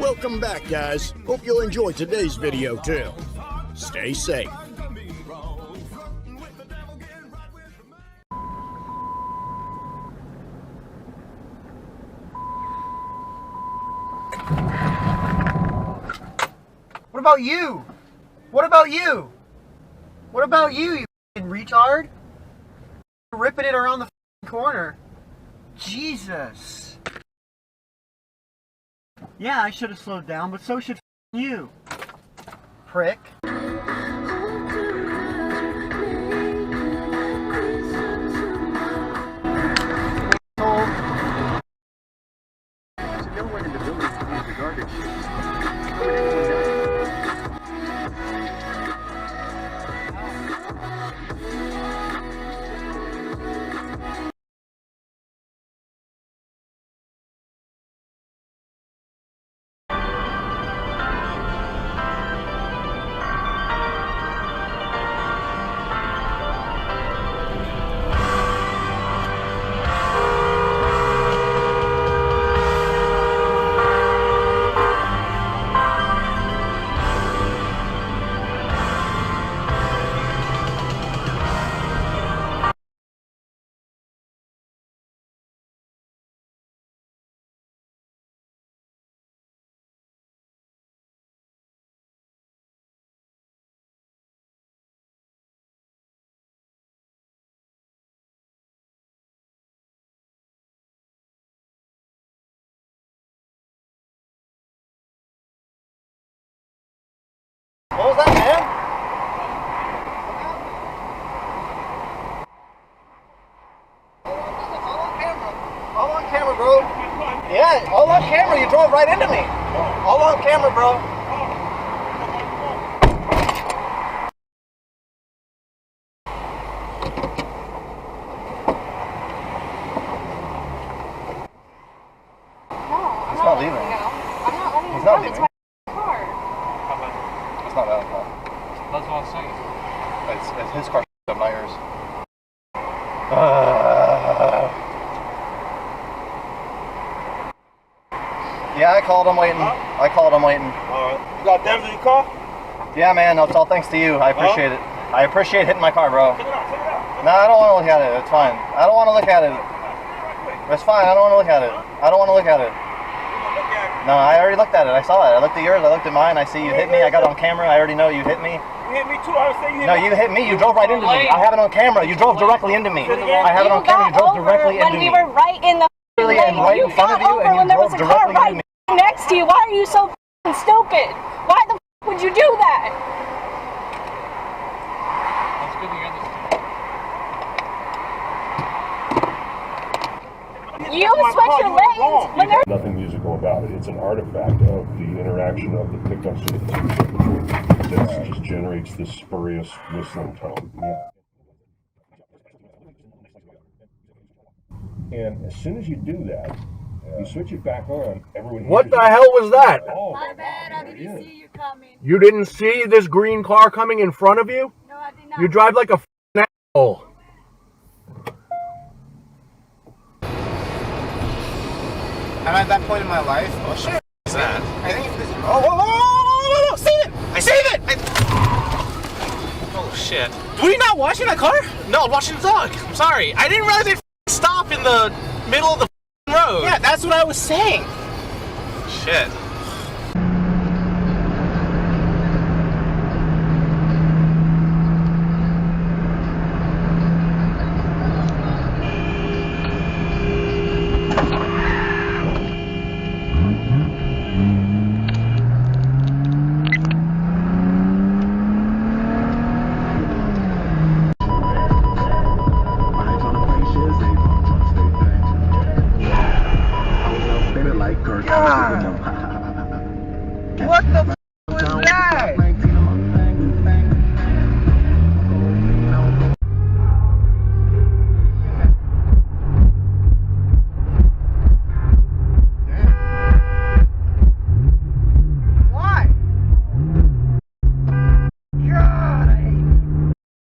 Welcome back, guys. Hope you'll enjoy today's video too. Stay safe. What about you? What about you? What about you, you f***ing retard? You're ripping it around the f***ing corner. Jesus. Yeah, I should have slowed down, but so should f***ing you. Prick. What was that, man? All on camera, bro. Yeah, all on camera. You drove right into me. All on camera, bro. No, He's not leaving. No, I'm not letting He's him not go. leaving. It's my car. It's not that car. That's what I'm saying. It's his car, not yours. Yeah, I called. I'm waiting. I called. I'm waiting. Alright. You got damage in your car? Yeah, man. It's all thanks to you. I appreciate it. I appreciate hitting my car, bro. Take it out. Take it out. No, I don't want to look at it. It's fine. I don't want to look at it. It's fine. I don't want to look at it. I don't want to look at it. No, I already looked at it. I saw it. I looked at yours. I looked at mine. I see you hit me. I got it on camera. I already know you hit me. You hit me too. I was saying you hit me. No, you hit me. You drove right into me. I have it on camera. You drove directly into me. I have it on camera. You drove directly into me. When we were right in the lane. Right in front of you, and you drove directly into me. Next to you. Why are you so f***ing stupid? Why the f*** would you do that? That's good you understand. You switch your lanes when there's nothing musical about it. It's an artifact of the interaction of the pickups and the two that just generates this spurious whistling tone. And as soon as you do that, you switch it back on, everyone hears What the hell was that? Oh, My bad, I didn't see you coming. You didn't see this green car coming in front of you? No, I did not. You drive like a f***ing asshole. I'm at that point in my life. Oh shit! What's that? I think it's. Oh, save it! I save it! Oh shit. Were you not washing that car? No, I'm washing the dog. I'm sorry. I didn't realize they stop in the middle of the road. Yeah, that's what I was saying. Shit. What the f was that? Why? God,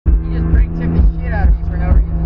you just brake check the shit out of me for no reason.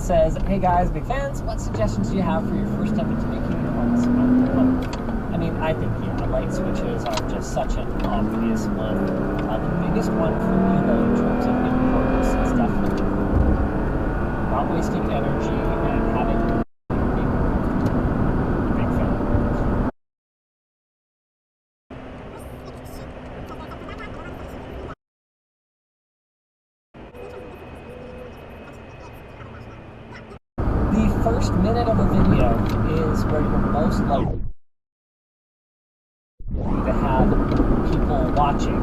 says, hey guys, big fans, what suggestions do you have for your first step into making your own smartphone? I mean, I think, yeah, light switches are just such an obvious one. The biggest one for me, though, in terms of importance is definitely not wasting energy and having big fan. The first minute of a video is where you're most likely to have people watching,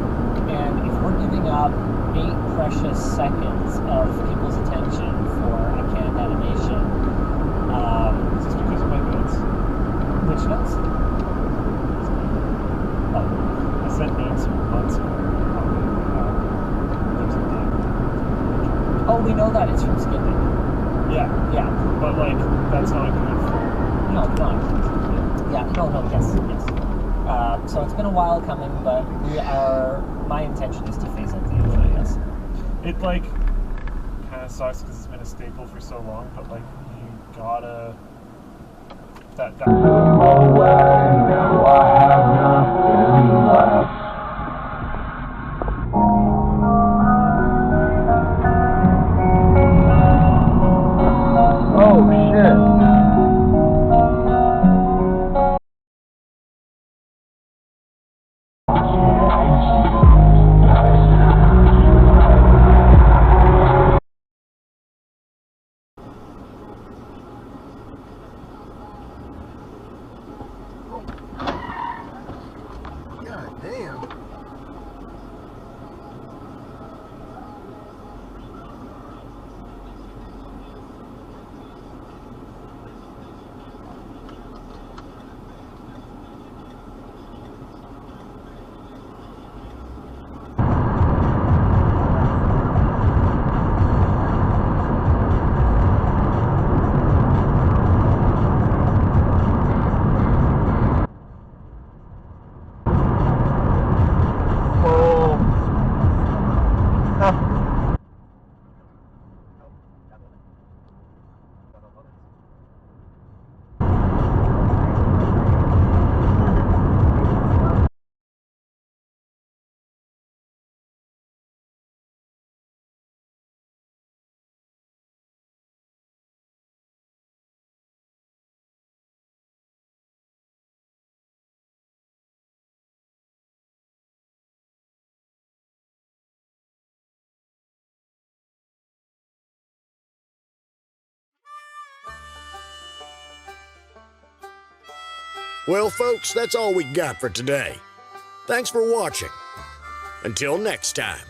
and if we're giving up 8 precious seconds of people's attention for a canned animation, Is this because of my notes? which notes? Oh, I sent notes months ago. There's a date. Oh, we know that it's from skipping. Yeah, Yeah. but like, that's not good for... No, no. Yeah, no, yes. So it's been a while coming, but my intention is to phase out the intro, yes. It like kind of sucks because it's been a staple for so long, but like you gotta that God damn. Well, folks, that's all we got for today. Thanks for watching. Until next time.